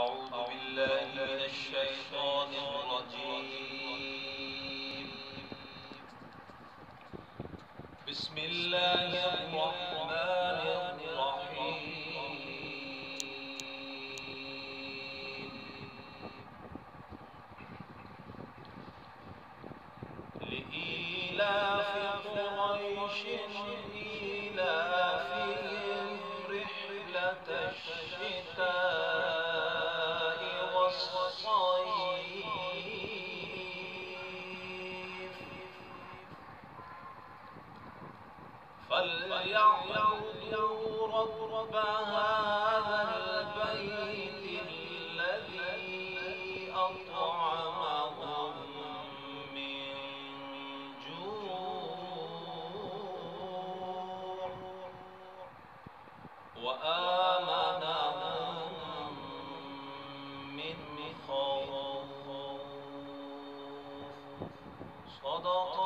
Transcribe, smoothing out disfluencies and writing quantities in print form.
أعوذ بالله من الشيطان الرجيم. بسم الله الرحمن الرحيم. لإيلاف قريش إيلافهم رحلة الشتاء والصيف فليعبدوا رب هذا البيت الذي أطعمهم من جوع وآمنهم من خوف. صدق